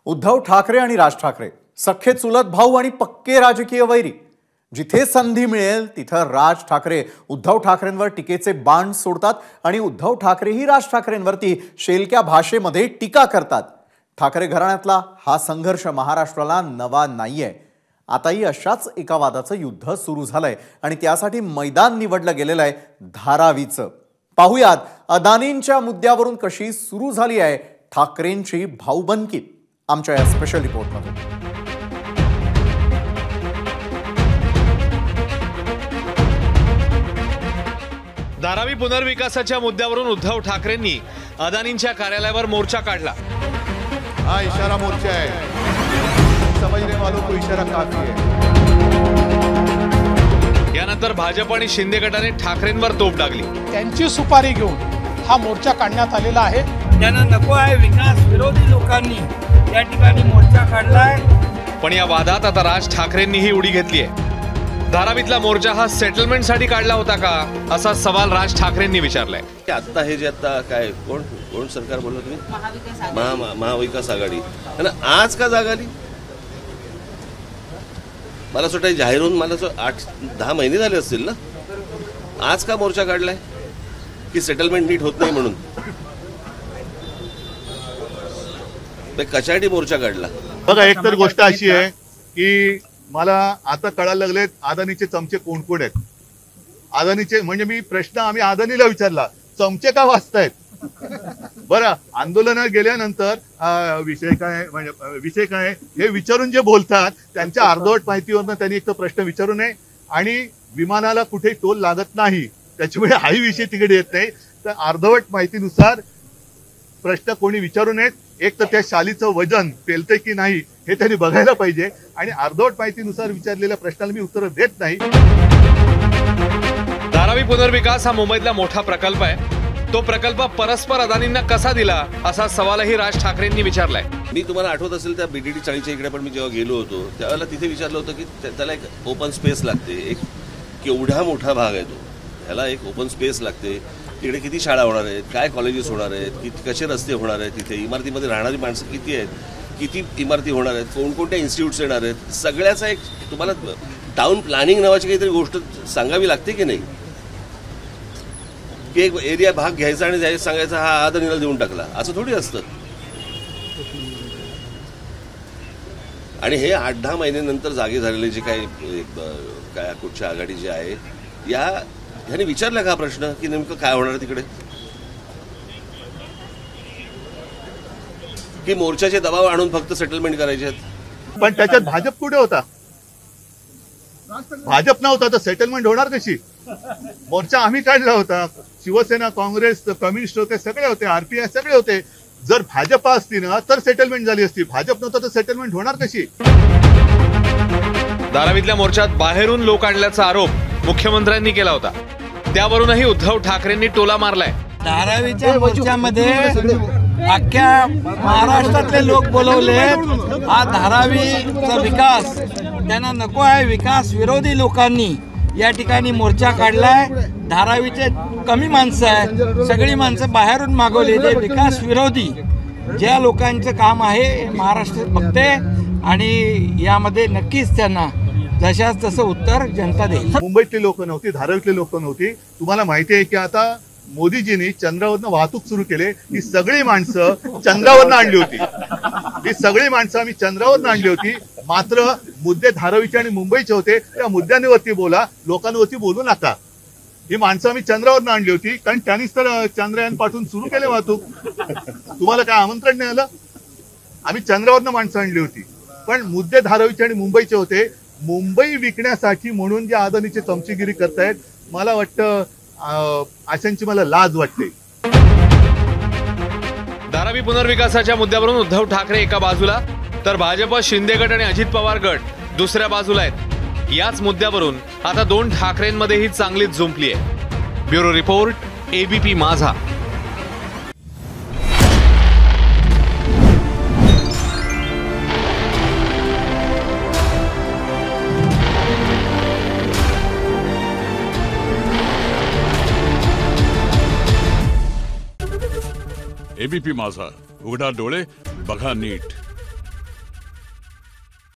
उद्धव ठाकरे आणि राज ठाकरे सख्खे चुलत भाऊ आणि पक्के राजकीय वैरी। जिथे संधी मिळेल तिथं राज ठाकरे उद्धव ठाकरेंवर टीकेचे बाण सोडतात आणि उद्धव ठाकरेही राज ठाकरेंवरती शेलक्या भाषेमध्ये टीका करतात। ठाकरे घराण्यातला हा संघर्ष महाराष्ट्राला नवा नाहीये। आताही अशाच एका वादाचं युद्ध सुरू झालंय आणि त्यासाठी मैदान निवडलं गेलेलं आहे धारावीचं। पाहुयात अदानींच्या मुद्द्यावरून कशी सुरू झाली आहे ठाकरेंची भाऊबंदकी आमच्या या स्पेशल रिपोर्टमध्ये। धारावी पुनर्विकासाच्या मुद्द्यावरून उद्धव ठाकरेंनी अदानींच्या कार्यालयावर मोर्चा काढला। हा इशारा मोर्चा है, समझने वालों को इशारा काफी है। यानंतर भाजप आणि शिंदे गटाने ठाकरेंवर तोफ डागली। त्यांची सुपारी घेऊन हा मोर्चा काढण्यात आलेला आहे। त्यांना नको आहे विकास विरोधी लोकांनी या ठिकाणी मोर्चा काढलाय। पण या वादात आता राज ठाकरेंनीही उडी घेतली आहे। धारावीतला मोर्चा हा सेटलमेंटसाठी काढला होता का असा सवाल राज ठाकरेंनी विचारलाय। आता हे जे आता काय कोण सरकार बोललो तुम्ही महाविकास आघाडी आणि आज का जाग आली? मला असं वाटतं जाहीर होऊन मला 8-10 महिने झाले असतील ना। आज का मोर्चा काढलाय की सेटलमेंट नीट होत नाही म्हणून? कशासाठी मोर्चा काढला? बघा, एक तर गोष्ट अशी आहे की मला आता कळायला लागले अदानीचे चमचे कोण कोण आहेत। अदानीचे म्हणजे मी प्रश्न आम्ही अदानीला विचारला, चमचे का वाचतायत? बरं, आंदोलनात गेल्यानंतर विषय काय हे विचारून जे बोलतात त्यांच्या अर्धवट माहितीवरनं त्यांनी एक तर प्रश्न विचारू नये आणि विमानाला कुठे टोल लागत नाही त्याच्यामुळे हाही विषय तिकडे येत नाही। तर अर्धवट माहितीनुसार प्रश्न कोणी विचारू नयेत। एक तर त्या शालीचं वजन पेलतंय की नाही हे त्यांनी बघायला पाहिजे आणि अर्धवट माहितीनुसार विचारलेल्या प्रश्नाला मी उत्तर देत नाही। धारावी पुनर्विकास हा मुंबईतला मोठा प्रकल्प आहे। तो प्रकल्प परस्पर अदानींना कसा दिला असा सवालही राज ठाकरेंनी विचारलाय। मी तुम्हाला आठवत असेल त्या BDT 40च्या इकडे पण मी जेव्हा गेलो होतो त्यावेळेला तिथे विचारलं होतं की त्याला एक ओपन स्पेस लागते। एक केवढा मोठा भाग आहे तो, त्याला एक ओपन स्पेस लागते। तिकडे किती शाळा होणार आहेत, काय कॉलेजेस होणार आहेत, कसे रस्ते होणार आहेत, तिथे इमारतीमध्ये राहणारी माणसं किती आहेत, किती इमारती होणार आहेत, कोणकोणत्या इन्स्टिट्यूट्स येणार आहेत, सगळ्याचा एक तुम्हाला टाउन प्लॅनिंग नावाची काहीतरी गोष्ट सांगावी लागते की नाही? की एक एरिया भाग घ्यायचा आणि सांगायचा हा अदानीला देऊन टाकला, असं थोडी असतं। आणि हे 8-10 महिन्यानंतर जागे झालेले जे काय कुठच्या आघाडी जे आहे ह्याने विचारला का प्रश्न की नेमकं काय होणार तिकडे? की मोर्चाचे दबाव आणून फक्त सेटलमेंट करायचे आहेत? पण त्याच्यात भाजप कुठे होता? भाजप नव्हता तर सेटलमेंट होणार कशी? मोर्चा आम्ही काढला होता, शिवसेना, काँग्रेस, कम्युनिस्ट होते, सगळे होते, RPI सगळे होते। जर भाजप असती ना तर सेटलमेंट झाली असती, भाजप नव्हतं तर सेटलमेंट होणार कशी? धारावीतल्या मोर्चात बाहेरून लोक आणल्याचा आरोप मुख्यमंत्र्यांनी केला होता। त्यावरूनही उद्धव ठाकरेंनी टोला मारलाय। धारावीच्या मोर्चामध्ये अख्ख्या महाराष्ट्रातले लोक बोलवले। हा धारावीचा विकास त्यांना नको आहे विकास विरोधी लोकांनी या ठिकाणी मोर्चा काढलाय। धारावीचे कमी माणसं आहेत, सगळी माणसं बाहेरून मागवलेले विकास विरोधी ज्या लोकांचं काम आहे महाराष्ट्र बघते आणि यामध्ये नक्कीच त्यांना जशाच तसं उत्तर जनता देईल। मुंबईतली लोक नव्हती, धारावीतली लोक नव्हती। तुम्हाला माहिती आहे की आता मोदीजींनी चंद्रावरनं वाहतूक सुरू केले। ही सगळी माणसं चंद्रावरनं आणली होती, ही सगळी माणसं आम्ही चंद्रावरनं आणली होती। मात्र मुद्दे धारावीचे आणि मुंबईचे होते, त्या मुद्द्यांवरती बोला, लोकांवरती बोलू नका। ही माणसं आम्ही चंद्रावरनं आणली होती कारण त्यांनीच तर चंद्रयान पाठवून सुरू केले वाहतूक। तुम्हाला काय आमंत्रण नाही आलं? आम्ही चंद्रावरनं माणसं आणली होती पण मुद्दे धारावीचे आणि मुंबईचे होते। मुंबई विकण्यासाठी म्हणून जे अदानीची चमचेगिरी करतायत, मला वाटतं अशांची मला लाज वाटते। धारावी पुनर्विकासाच्या मुद्द्यावरून उद्धव ठाकरे एका बाजूला तर भाजप, शिंदे गट आणि अजित पवार गट दुसऱ्या बाजूला आहेत। याच मुद्द्यावरून आता दोन ठाकरेंमध्येही चांगलीच जुंपली आहे। ब्युरो रिपोर्ट, ABP माझा। ABP माझा, उघडा डोळे बघा नीट।